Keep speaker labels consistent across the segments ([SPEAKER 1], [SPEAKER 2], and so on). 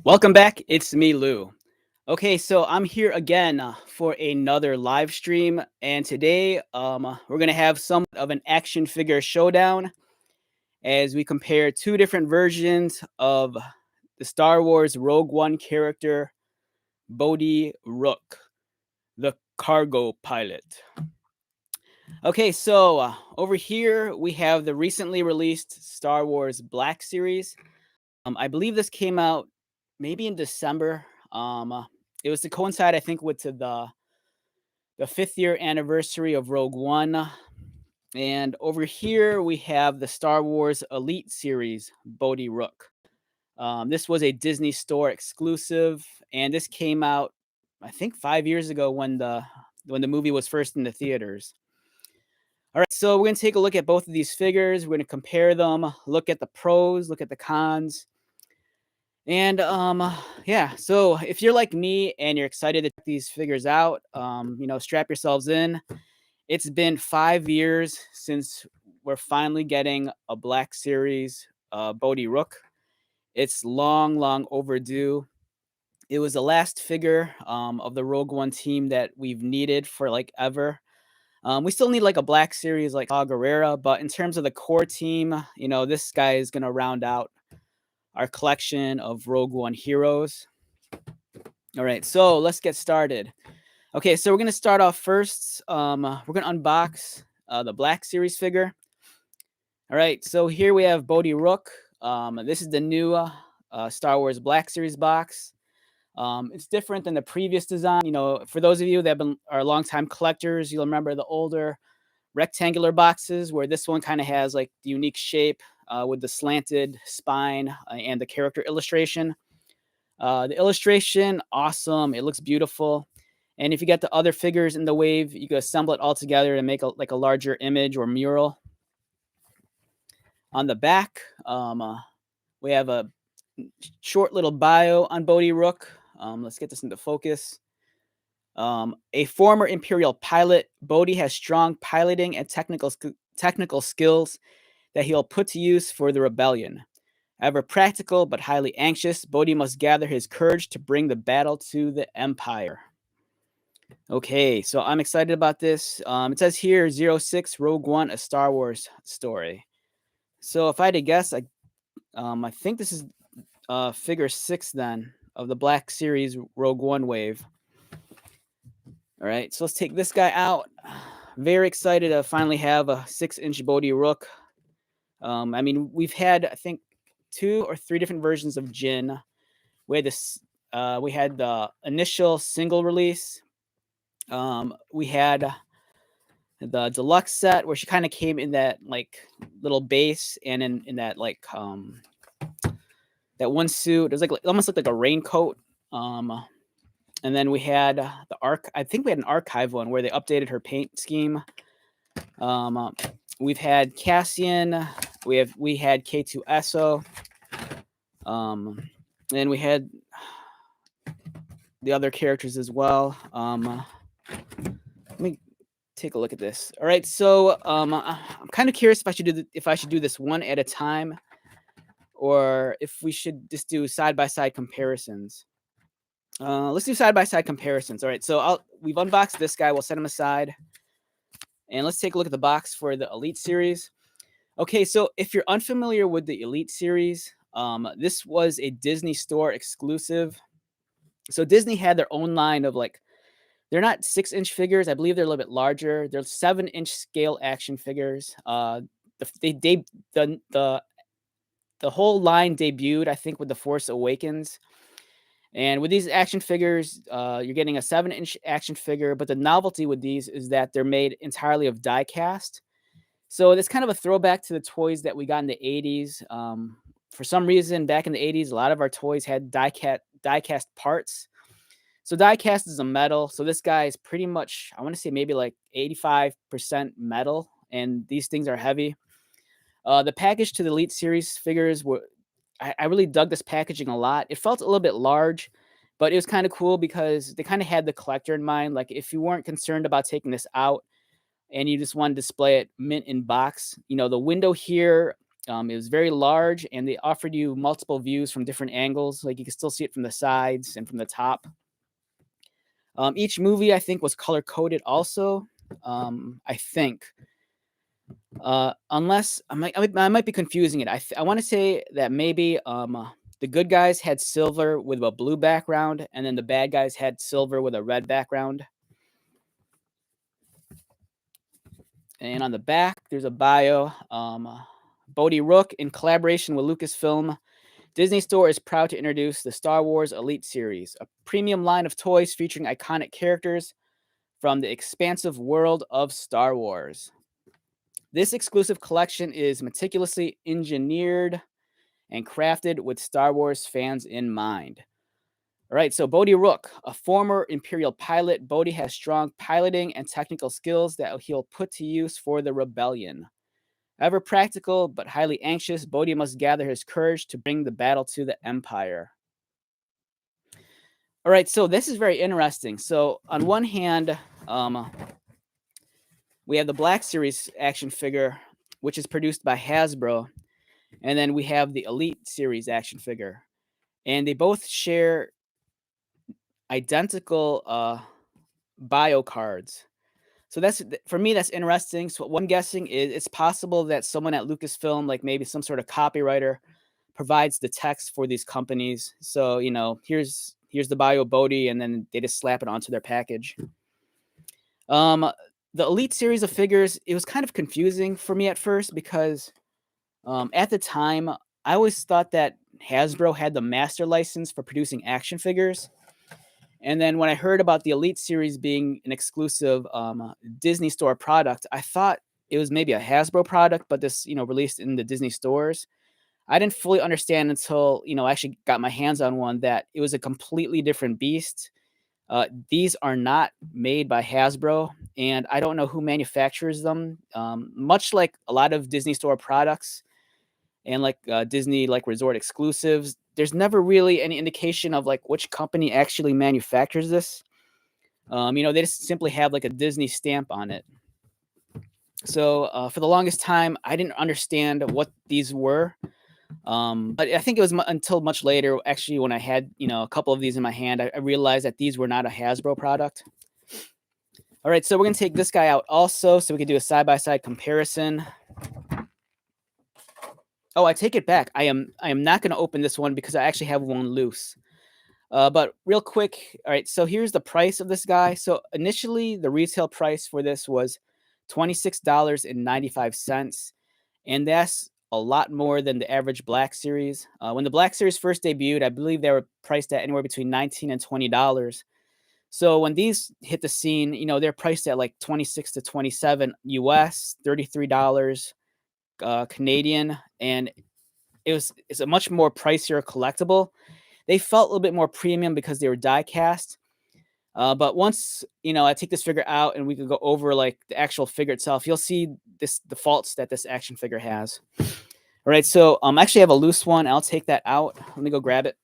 [SPEAKER 1] Welcome back. It's me, Lou. Okay, so I'm here again for another live stream, and today we're gonna have somewhat of an action figure showdown as we compare two different versions of the Star Wars Rogue One character, Bodhi Rook, the cargo pilot. Okay, so over here we have the recently released Star Wars Black Series. I believe this came out maybe in December. It was to coincide, I think, with the 5th year anniversary of Rogue One. And over here we have the Star Wars Elite Series, Bodhi Rook. This was a Disney Store exclusive, and this came out, I think, 5 years ago when the movie was first in the theaters. All right, so we're gonna take a look at both of these figures. We're gonna compare them, look at the pros, look at the cons, and yeah, so if you're like me and you're excited to check these figures out, strap yourselves in. It's been 5 years since we're finally getting a Black Series Bodhi Rook. It's long, long overdue. It was the last figure of the Rogue One team that we've needed for like ever. We still need like a Black Series like Saw Gerrera, but in terms of the core team, this guy is gonna round out our collection of Rogue One heroes. All right, so let's get started. Okay, so we're gonna start off first. We're gonna unbox the Black Series figure. All right, so here we have Bodhi Rook. This is the new Star Wars Black Series box. It's different than the previous design. For those of you that are longtime collectors, you'll remember the older rectangular boxes where this one kind of has like the unique shape with the slanted spine and the character illustration. The illustration, awesome. It looks beautiful. And if you get the other figures in the wave, you can assemble it all together to make a larger image or mural. On the back, we have a short little bio on Bodhi Rook. Let's get this into focus. A former Imperial pilot, Bodhi has strong piloting and technical skills that he'll put to use for the rebellion. Ever practical but highly anxious, Bodhi must gather his courage to bring the battle to the Empire. Okay, so I'm excited about this. It says here 06 Rogue One, a Star Wars story. So if I had to guess, I think this is figure 6 then of the Black Series Rogue One wave. All right, so let's take this guy out. Very excited to finally have a 6-inch Bodhi Rook. We've had, I think, 2 or 3 different versions of Jin. We had the initial single release. We had the deluxe set where she kind of came in that like little base and in that like that one suit. It was like almost looked like a raincoat. And then we had I think we had an archive one where they updated her paint scheme. We've had Cassian. We had K2SO. And we had the other characters as well. Let me take a look at this. All right, so I'm kind of curious if I should do this one at a time, or if we should just do side by side comparisons. Let's do side by side comparisons. All right, so we've unboxed this guy. We'll set him aside, and let's take a look at the box for the Elite Series. Okay, so if you're unfamiliar with the Elite Series, this was a Disney Store exclusive. So Disney had their own line of like, they're not 6-inch figures. I believe they're a little bit larger. They're 7-inch scale action figures. The whole line debuted, I think, with The Force Awakens. And with these action figures, you're getting a 7-inch action figure. But the novelty with these is that they're made entirely of die cast. So it's kind of a throwback to the toys that we got in the 80s. For some reason, back in the 80s, a lot of our toys had die cast parts. So die cast is a metal. So this guy is pretty much, I want to say maybe like 85% metal. And these things are heavy. The package to the Elite Series figures I really dug this packaging a lot. It felt a little bit large, but it was kind of cool because they kind of had the collector in mind. Like if you weren't concerned about taking this out and you just want to display it mint in box, the window here It was very large, and they offered you multiple views from different angles. Like you could still see it from the sides and from the top. Each movie, I think, was color coded also. I think. Unless I might be confusing it. I want to say that maybe the good guys had silver with a blue background, and then the bad guys had silver with a red background. And on the back, there's a bio. Bodhi Rook, in collaboration with Lucasfilm, Disney Store is proud to introduce the Star Wars Elite Series, a premium line of toys featuring iconic characters from the expansive world of Star Wars. This exclusive collection is meticulously engineered and crafted with Star Wars fans in mind. All right, so Bodhi Rook, a former Imperial pilot, Bodhi has strong piloting and technical skills that he'll put to use for the rebellion. Ever practical but highly anxious, Bodhi must gather his courage to bring the battle to the Empire. All right, so this is very interesting. So on one hand, we have the Black Series action figure, which is produced by Hasbro, and then we have the Elite Series action figure, and they both share identical bio cards. So that's for me, that's interesting. So what I'm guessing is it's possible that someone at Lucasfilm, like maybe some sort of copywriter, provides the text for these companies. So here's the bio Bodhi, and then they just slap it onto their package. The Elite series of figures, it was kind of confusing for me at first because at the time I always thought that Hasbro had the master license for producing action figures. And then when I heard about the Elite series being an exclusive Disney Store product, I thought it was maybe a Hasbro product, but this, released in the Disney stores. I didn't fully understand until, I actually got my hands on one that it was a completely different beast. These are not made by Hasbro, and I don't know who manufactures them. Much like a lot of Disney Store products and like Disney like resort exclusives, there's never really any indication of like which company actually manufactures this. They just simply have like a Disney stamp on it. So for the longest time, I didn't understand what these were. But I think it was until much later, actually, when I had a couple of these in my hand, I realized that these were not a Hasbro product. All right, so we're gonna take this guy out also, so we can do a side-by-side comparison. Oh, I take it back. I am not gonna open this one because I actually have one loose. But real quick, all right, so here's the price of this guy. So initially, the retail price for this was $26.95, and that's a lot more than the average Black Series. When the Black Series first debuted, I believe they were priced at anywhere between $19 and $20. So when these hit the scene, they're priced at like 26 to 27 US, $33 Canadian, and it's a much more pricier collectible. They felt a little bit more premium because they were die cast. But once I take this figure out and we could go over like the actual figure itself, you'll see the faults that this action figure has. All right, so I actually have a loose one. I'll take that out. Let me go grab it.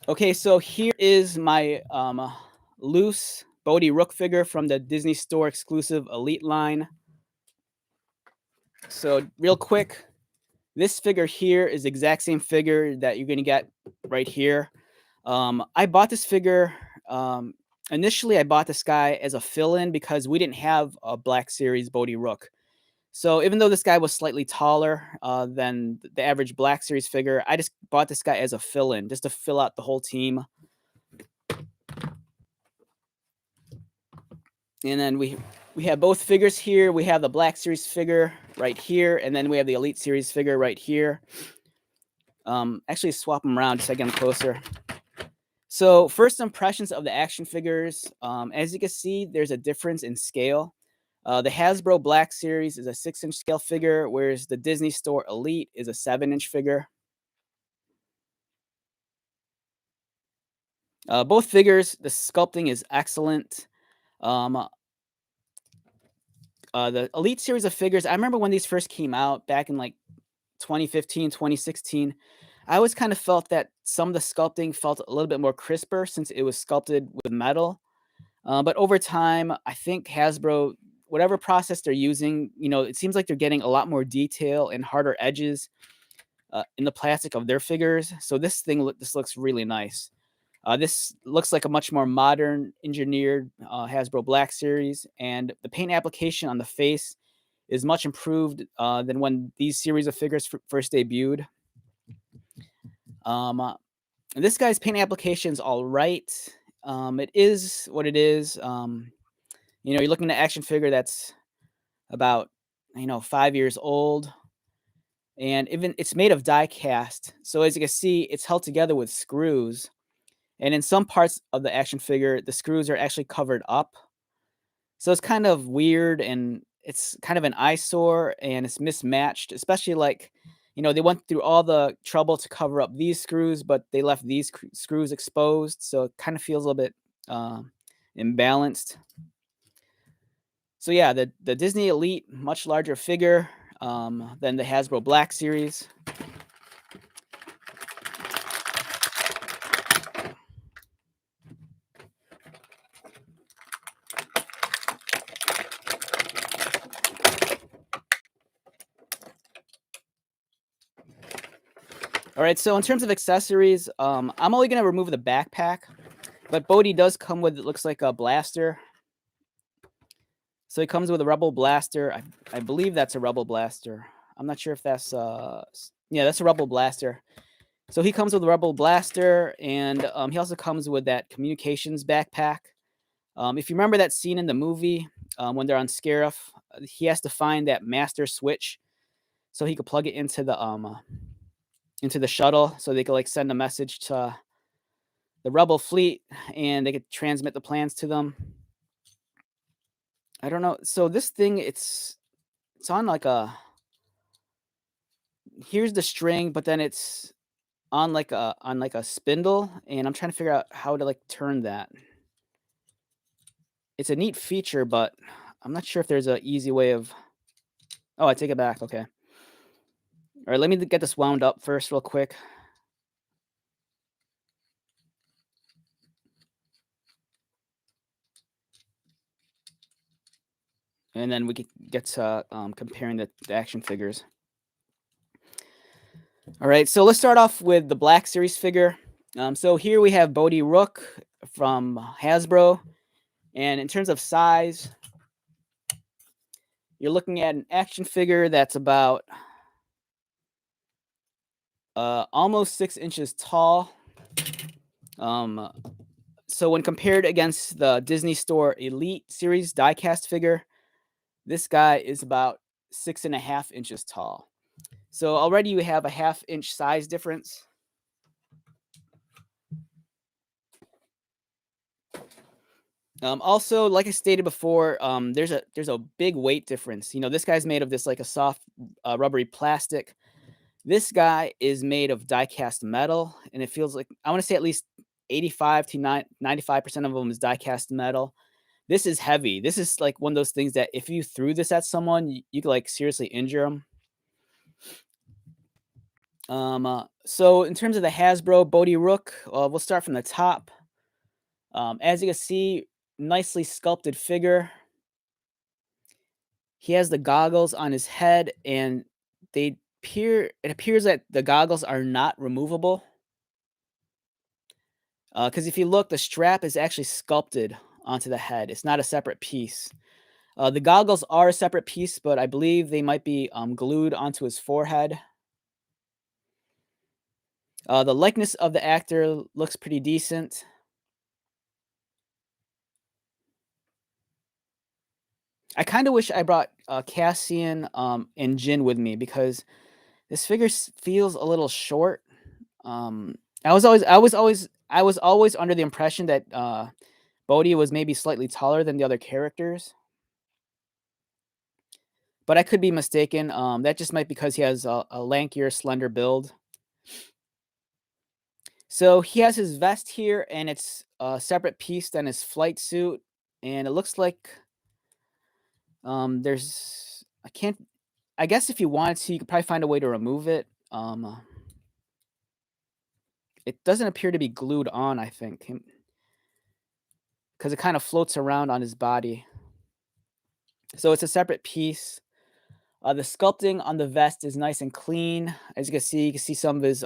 [SPEAKER 1] Okay, so here is my loose Bodhi Rook figure from the Disney Store exclusive Elite line. So real quick, this figure here is the exact same figure that you're gonna get right here. I bought this figure. Initially, I bought this guy as a fill-in because we didn't have a Black Series Bodhi Rook. So even though this guy was slightly taller than the average Black Series figure, I just bought this guy as a fill-in, just to fill out the whole team. And then we have both figures here. We have the Black Series figure right here, and then we have the Elite Series figure right here. Actually, swap them around just so I get them closer. So first impressions of the action figures. As you can see, there's a difference in scale. The Hasbro Black Series is a 6-inch scale figure, whereas the Disney Store Elite is a 7-inch figure. Both figures, the sculpting is excellent. The Elite series of figures, I remember when these first came out back in like 2015, 2016, I always kind of felt that some of the sculpting felt a little bit more crisper since it was sculpted with metal. But over time, I think Hasbro, whatever process they're using, it seems like they're getting a lot more detail and harder edges in the plastic of their figures. So this looks really nice. This looks like a much more modern engineered Hasbro Black Series, and the paint application on the face is much improved than when these series of figures first debuted. Um, uh, this guy's paint application is all right. It is what it is. You're looking at an action figure that's about 5 years old, and even it's made of die cast. So as you can see, it's held together with screws. And in some parts of the action figure, the screws are actually covered up. So it's kind of weird and it's kind of an eyesore and it's mismatched, especially like, they went through all the trouble to cover up these screws, but they left these screws exposed. So it kind of feels a little bit uh, imbalanced. So yeah, the Disney Elite, much larger figure than the Hasbro Black Series. All right, so in terms of accessories, I'm only gonna remove the backpack, but Bodhi does come with, it looks like a blaster. So he comes with a Rebel blaster. I believe that's a Rebel blaster. I'm not sure if that's yeah, that's a Rebel blaster. So he comes with a Rebel blaster, and he also comes with that communications backpack. If you remember that scene in the movie when they're on Scarif, he has to find that master switch so he could plug it into the shuttle, so they could like send a message to the Rebel fleet, and they could transmit the plans to them. I don't know. So this thing, it's on like a here's the string, but then it's on like a spindle, and I'm trying to figure out how to like turn that. It's a neat feature, but I'm not sure if there's a easy way of. Oh, I take it back. Okay. All right. Let me get this wound up first, real quick, and then we can get to comparing the action figures. All right. So let's start off with the Black Series figure. So here we have Bodhi Rook from Hasbro, and in terms of size, you're looking at an action figure that's about almost 6 inches tall. Um, so when compared against the Disney Store Elite Series diecast figure, this guy is about 6.5 inches tall. So already you have a half-inch size difference. Also, like I stated before, there's a big weight difference. This guy's made of this like a soft, rubbery plastic. This guy is made of die-cast metal, and it feels like I want to say at least 85 to 95% of them is die-cast metal. This is heavy. This is like one of those things that if you threw this at someone, you could like seriously injure them. So in terms of the Hasbro Bodhi Rook, we'll start from the top. As you can see, nicely sculpted figure. He has the goggles on his head, and it appears that the goggles are not removable. Because if you look, the strap is actually sculpted onto the head. It's not a separate piece. The goggles are a separate piece, but I believe they might be glued onto his forehead. The likeness of the actor looks pretty decent. I kind of wish I brought Cassian and Jin with me because this figure feels a little short. I was always under the impression that Bodhi was maybe slightly taller than the other characters, but I could be mistaken. That just might because he has a lankier, slender build. So he has his vest here, and it's a separate piece than his flight suit, and it looks like there's I can't. I guess if you wanted to, you could probably find a way to remove it. It doesn't appear to be glued on. I think. because it kind of floats around on his body. So it's a separate piece. The sculpting on the vest is nice and clean. As you can see some of his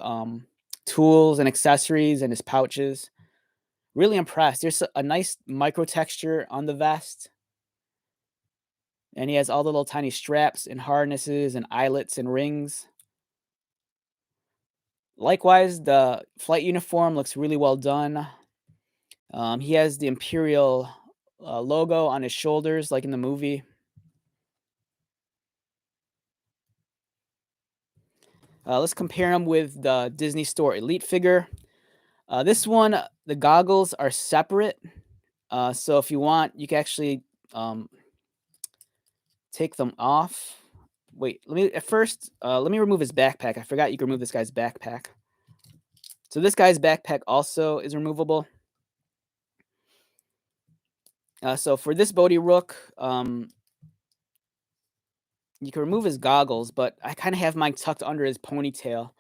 [SPEAKER 1] tools and accessories and his pouches. Really impressed. There's a nice micro texture on the vest. And he has all the little tiny straps and harnesses and eyelets and rings. Likewise, the flight uniform looks really well done. He has the Imperial logo on his shoulders, like in the movie. Let's compare him with the Disney Store Elite figure. This one, the goggles are separate. So if you want, you can actually take them off. Wait, let me remove his backpack. I forgot you can remove this guy's backpack. So this guy's backpack also is removable. So for this Bodhi Rook, you can remove his goggles, but I kind of have mine tucked under his ponytail,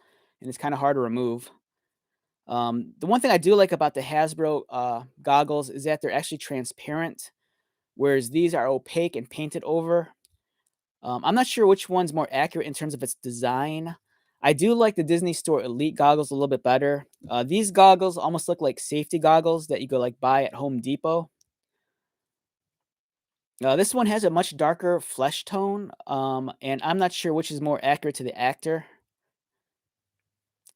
[SPEAKER 1] and it's kind of hard to remove. The one thing I do like about the Hasbro goggles is that they're actually transparent, whereas these are opaque and painted over. I'm not sure which one's more accurate in terms of its design. I do like the Disney Store Elite goggles a little bit better. These goggles almost look like safety goggles that you go like buy at Home Depot. This one has a much darker flesh tone, and I'm not sure which is more accurate to the actor.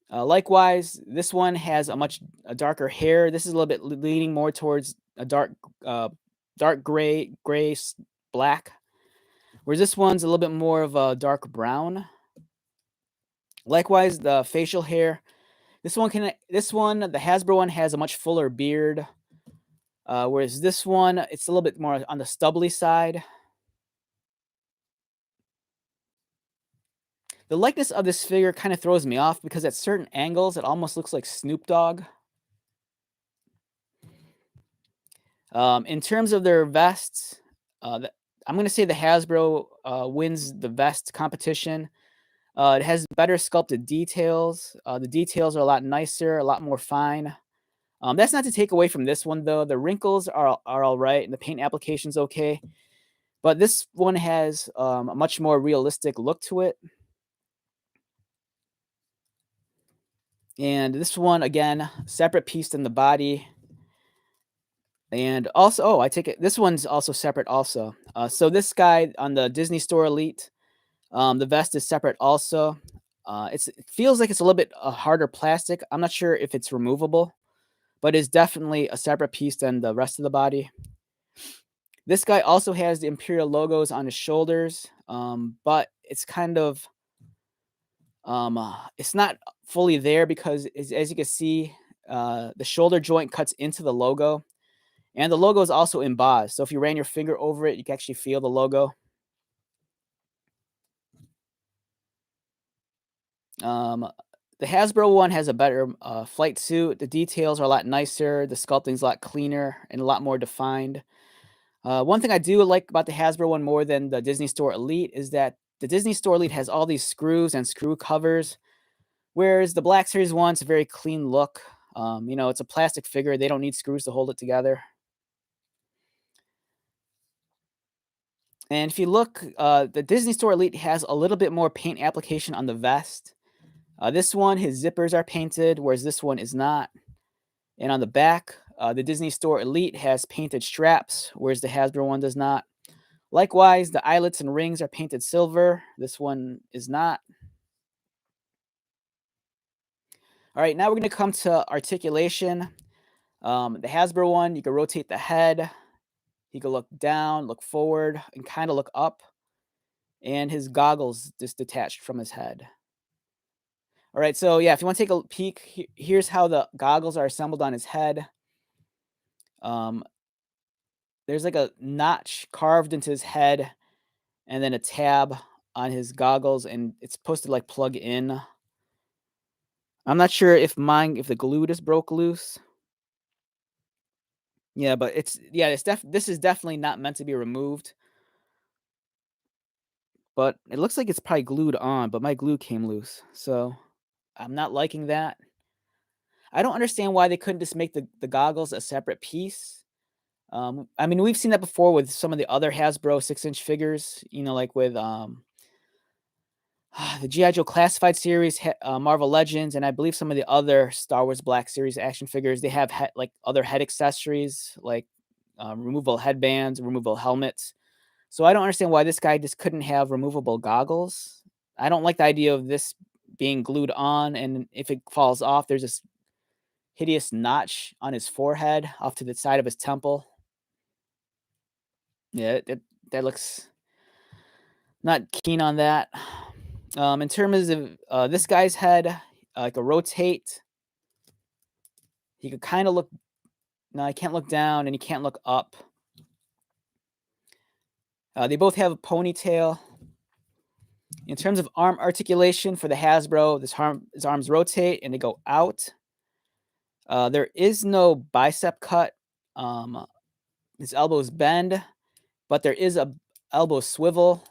[SPEAKER 1] Likewise, this one has a darker hair. This is a little bit leaning more towards a uh, dark black, whereas this one's a little bit more of a dark brown. Likewise, the facial hair. The Hasbro one has a much fuller beard, whereas this one it's a little bit more on the stubbly side. The likeness of this figure kind of throws me off because at certain angles, it almost looks like Snoop Dogg. In terms of their vests, I'm going to say the Hasbro wins the vest competition. It has better sculpted details. The details are a lot nicer, a lot more fine. That's not to take away from this one, though. The wrinkles are all right, and the paint application's okay. But this one has a much more realistic look to it. And this one, again, separate piece than the body. And also, oh, I take it. This one's also separate also. So this guy on the Disney Store Elite, the vest is separate also. It feels like it's a little bit harder plastic. I'm not sure if it's removable, but it's definitely a separate piece than the rest of the body. This guy also has the Imperial logos on his shoulders, but it's kind of it's not fully there because as you can see, the shoulder joint cuts into the logo. And the logo is also embossed. So if you ran your finger over it, you can actually feel the logo. The Hasbro one has a better flight suit. The details are a lot nicer. The sculpting's a lot cleaner and a lot more defined. One thing I do like about the Hasbro one more than the Disney Store Elite is that the Disney Store Elite has all these screws and screw covers, whereas the Black Series one's a very clean look. It's a plastic figure. They don't need screws to hold it together. And if you look, the Disney Store Elite has a little bit more paint application on the vest. This one, his zippers are painted, whereas this one is not. And on the back, the Disney Store Elite has painted straps, whereas the Hasbro one does not. Likewise, the eyelets and rings are painted silver. This one is not. All right, now we're going to come to articulation. The Hasbro one, you can rotate the head. He can look down, look forward, and kind of look up. And his goggles just detached from his head. All right, so yeah, if you want to take a peek, here's how the goggles are assembled on his head. There's like a notch carved into his head, and then a tab on his goggles, and it's supposed to like plug in. I'm not sure if the glue just broke loose. Yeah, but this is definitely not meant to be removed. But it looks like it's probably glued on, but my glue came loose, so I'm not liking that. I don't understand why they couldn't just make the goggles a separate piece. I mean, we've seen that before with some of the other Hasbro 6-inch figures, like with the G.I. Joe Classified series, Marvel Legends, and I believe some of the other Star Wars Black Series action figures. They have like other head accessories, like removable headbands, removable helmets. So I don't understand why this guy just couldn't have removable goggles. I don't like the idea of this being glued on, and if it falls off, there's this hideous notch on his forehead off to the side of his temple. Yeah, that looks not keen on that. In terms of this guy's head, like a rotate, he could kind of look. No, he can't look down and he can't look up. They both have a ponytail. In terms of arm articulation for the Hasbro, his arms rotate and they go out. There is no bicep cut. His elbows bend, but there is a elbow swivel.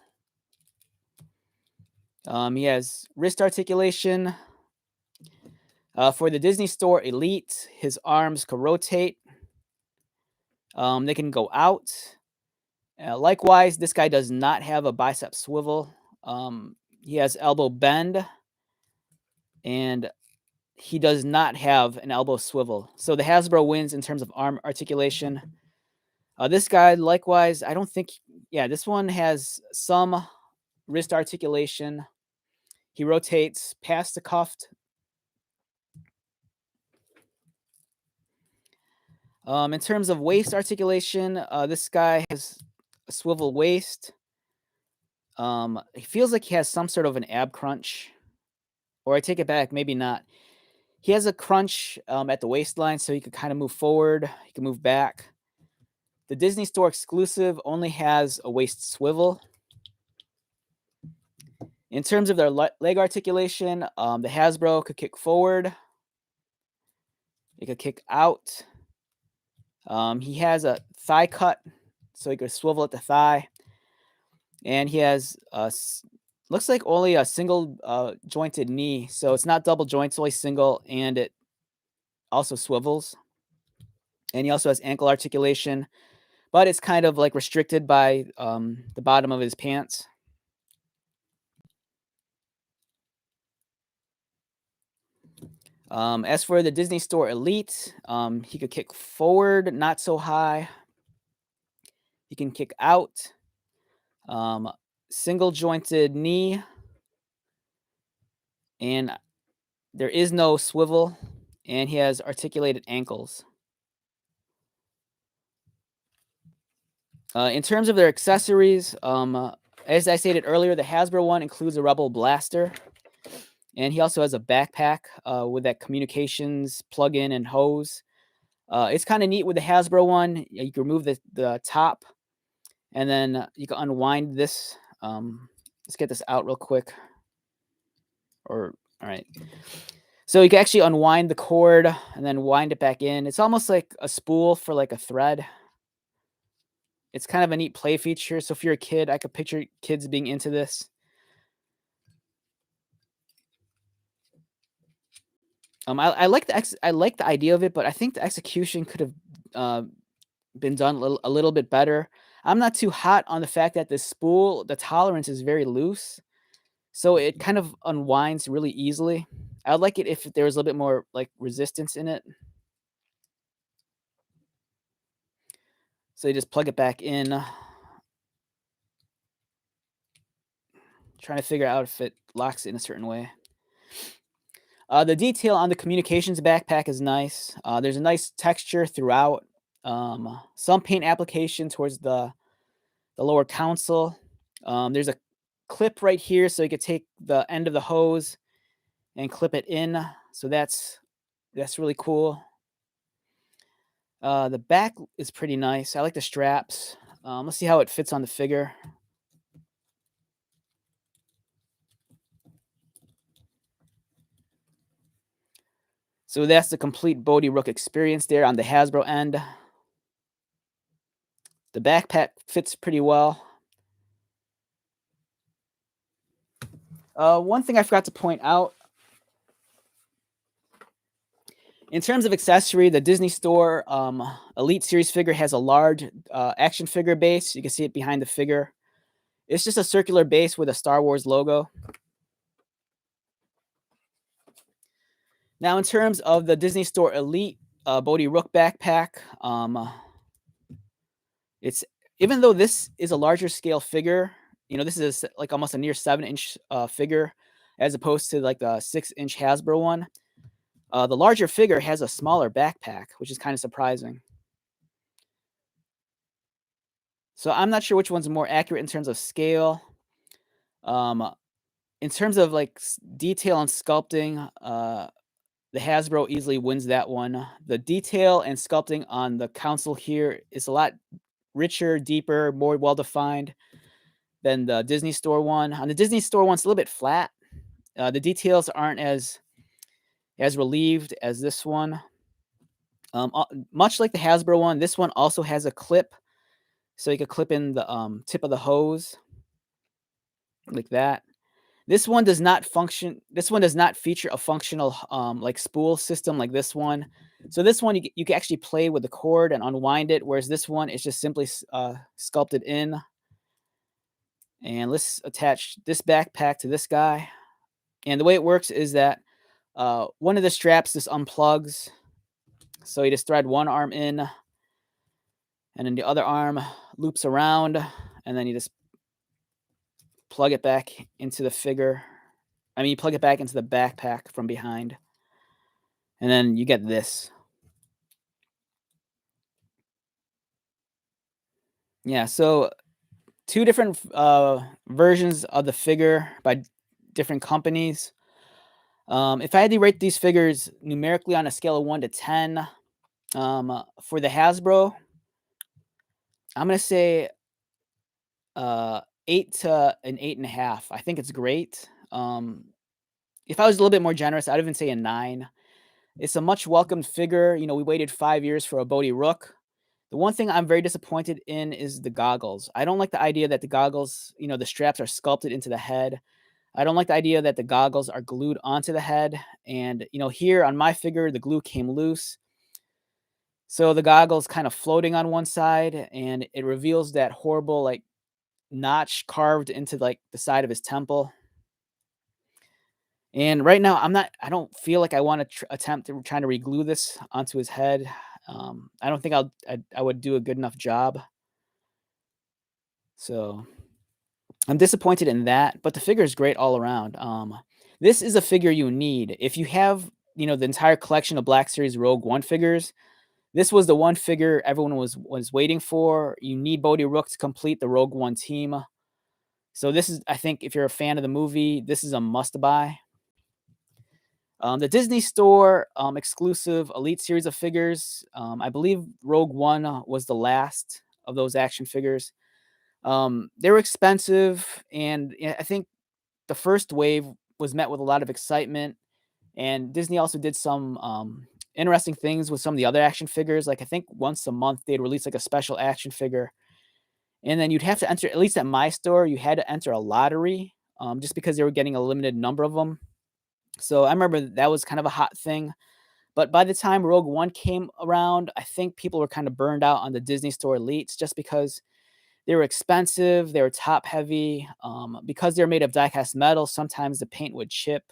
[SPEAKER 1] He has wrist articulation. For the Disney Store Elite, his arms can rotate. They can go out. Likewise, this guy does not have a bicep swivel. He has elbow bend, and he does not have an elbow swivel. So the Hasbro wins in terms of arm articulation. This guy, likewise, I don't think. Yeah, this one has some wrist articulation. He rotates past the cuffed. In terms of waist articulation, this guy has a swivel waist. He feels like he has some sort of an ab crunch, or I take it back, maybe not. He has a crunch at the waistline, so he could kind of move forward. He can move back. The Disney Store exclusive only has a waist swivel. In terms of their leg articulation, the Hasbro could kick forward. It could kick out. He has a thigh cut, so he could swivel at the thigh. And he has looks like only a single jointed knee, so it's not double joints, only single, and it also swivels. And he also has ankle articulation, but it's kind of like restricted by the bottom of his pants. As for the Disney Store Elite, he could kick forward, not so high. He can kick out. Single jointed knee. And there is no swivel. And he has articulated ankles. In terms of their accessories, as I stated earlier, the Hasbro one includes a Rebel blaster. And he also has a backpack with that communications plug-in and hose. It's kind of neat with the Hasbro one. You can remove the top, and then you can unwind this. Let's get this out real quick. All right. So you can actually unwind the cord and then wind it back in. It's almost like a spool for like a thread. It's kind of a neat play feature. So if you're a kid, I could picture kids being into this. I like the idea of it, but I think the execution could have been done a little bit better. I'm not too hot on the fact that the spool, the tolerance is very loose, so it kind of unwinds really easily. I'd like it if there was a little bit more like resistance in it. So you just plug it back in. Trying to figure out if it locks in a certain way. The detail on the communications backpack is nice. There's a nice texture throughout. Some paint application towards the lower console. There's a clip right here, so you could take the end of the hose and clip it in. So that's really cool. The back is pretty nice. I like the straps. Let's see how it fits on the figure. So that's the complete Bodhi Rook experience there on the Hasbro end. The backpack fits pretty well. One thing I forgot to point out, In terms of accessory, the Disney Store Elite Series figure has a large action figure base. You can see it behind the figure. It's just a circular base with a Star Wars logo. Now, in terms of the Disney Store Elite Bodhi Rook backpack, it's even though this is a larger scale figure, this is like almost a near 7-inch figure, as opposed to like the 6-inch Hasbro one. The larger figure has a smaller backpack, which is kind of surprising. So I'm not sure which one's more accurate in terms of scale. In terms of like detail and sculpting, the Hasbro easily wins that one. The detail and sculpting on the console here is a lot richer, deeper, more well-defined than the Disney Store one. On the Disney Store one, it's a little bit flat. The details aren't as relieved as this one. Much like the Hasbro one, this one also has a clip, so you could clip in the tip of the hose like that. This one does not function. This one does not feature a functional like spool system like this one. So this one you can actually play with the cord and unwind it, whereas this one is just simply sculpted in. And let's attach this backpack to this guy. And the way it works is that one of the straps just unplugs. So you just thread one arm in, and then the other arm loops around, and then you just plug it back into the figure. You plug it back into the backpack from behind, and then you get this. Yeah, so two different versions of the figure by different companies. If I had to rate these figures numerically on a scale of 1 to 10, for the Hasbro, I'm gonna say 8 to an 8.5. I think it's great. If I was a little bit more generous, I'd even say a 9. It's a much welcomed figure. We waited 5 years for a Bodhi Rook. The one thing I'm very disappointed in is the goggles. I don't like the idea that the goggles, the straps are sculpted into the head. I don't like the idea that the goggles are glued onto the head. And, here on my figure, the glue came loose. So the goggles kind of floating on one side, and it reveals that horrible, like, notch carved into, like, the side of his temple. And right now, I don't feel like I want to attempt to trying to reglue this onto his head. I don't think I would do a good enough job. So I'm disappointed in that, but the figure is great all around. This is a figure you need. If you have, the entire collection of Black Series Rogue One figures, this was the one figure everyone was waiting for. You need Bodhi Rook to complete the Rogue One team. So this is, I think, if you're a fan of the movie, this is a must buy. The Disney Store exclusive Elite Series of figures. I believe Rogue One was the last of those action figures. They were expensive, and I think the first wave was met with a lot of excitement. And Disney also did some interesting things with some of the other action figures. Like I think once a month they'd release like a special action figure, and then you'd have to enter. At least at my store, you had to enter a lottery, just because they were getting a limited number of them. So I remember that was kind of a hot thing. But by the time Rogue One came around, I think people were kind of burned out on the Disney Store Elites just because they were expensive, they were top heavy. Because they're made of die-cast metal, sometimes the paint would chip.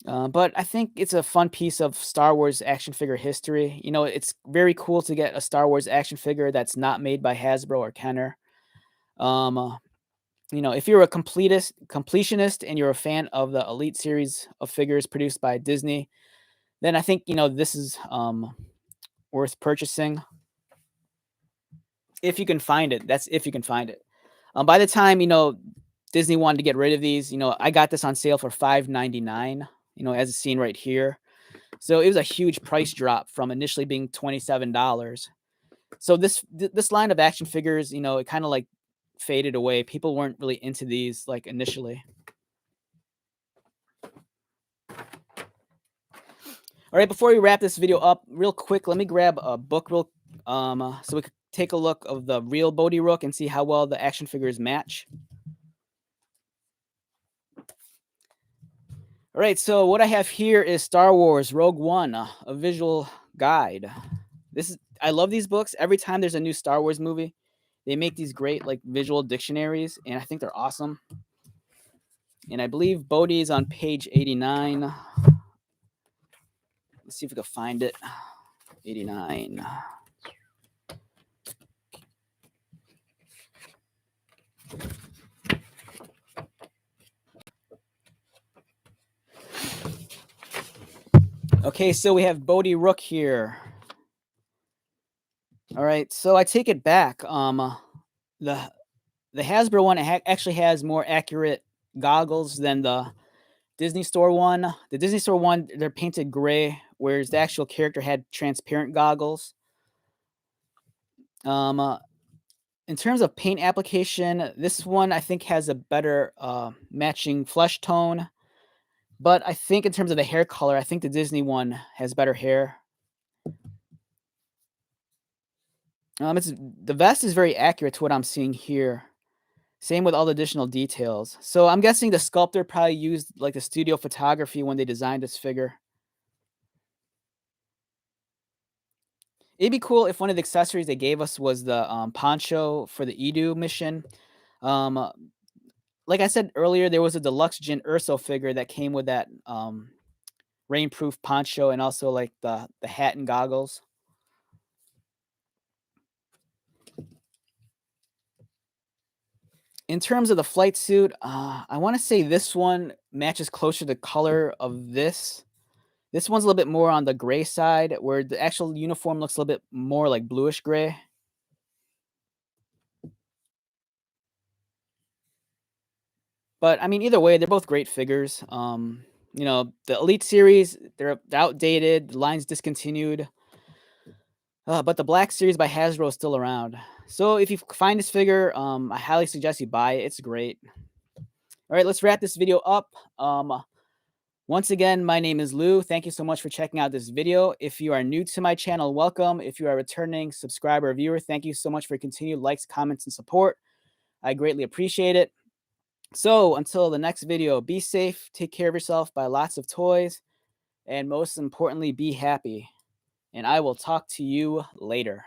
[SPEAKER 1] But I think it's a fun piece of Star Wars action figure history. It's very cool to get a Star Wars action figure that's not made by Hasbro or Kenner. If you're a completionist and you're a fan of the Elite series of figures produced by Disney, then I think, this is worth purchasing. If you can find it. That's if you can find it. By the time, Disney wanted to get rid of these, I got this on sale for $5.99, as seen right here. So it was a huge price drop from initially being $27. So this line of action figures, it kind of like faded away. People weren't really into these like initially. All right, before we wrap this video up, real quick, let me grab a book so we can take a look of the real Bodhi Rook and see how well the action figures match. All right, so what I have here is Star Wars Rogue One, a visual guide. I love these books. Every time there's a new Star Wars movie, they make these great like visual dictionaries, and I think they're awesome. And I believe Bodhi is on page 89. Let's see if we can find it. 89. Okay, so we have Bodhi Rook here. All right, so I take it back. The Hasbro one actually has more accurate goggles than the Disney Store one. The Disney Store one, they're painted gray, whereas the actual character had transparent goggles. Um, uh, in terms of paint application, this one I think has a better matching flesh tone. But I think in terms of the hair color, I think the Disney one has better hair. It's the vest is very accurate to what I'm seeing here. Same with all the additional details. So I'm guessing the sculptor probably used like the studio photography when they designed this figure. It'd be cool if one of the accessories they gave us was the poncho for the Edu mission. Um, uh, like I said earlier, there was a deluxe Jin Urso figure that came with that rainproof poncho and also like the hat and goggles. In terms of the flight suit, I want to say this one matches closer to the color of this. This one's a little bit more on the gray side, where the actual uniform looks a little bit more like bluish gray. But I mean, either way, they're both great figures. The Elite Series, they're outdated, the line's discontinued. But the Black Series by Hasbro is still around. So if you find this figure, I highly suggest you buy it. It's great. All right, let's wrap this video up. Once again, my name is Lou. Thank you so much for checking out this video. If you are new to my channel, welcome. If you are a returning subscriber or viewer, thank you so much for your continued likes, comments, and support. I greatly appreciate it. So until the next video, be safe, take care of yourself, buy lots of toys, and most importantly, be happy. And I will talk to you later.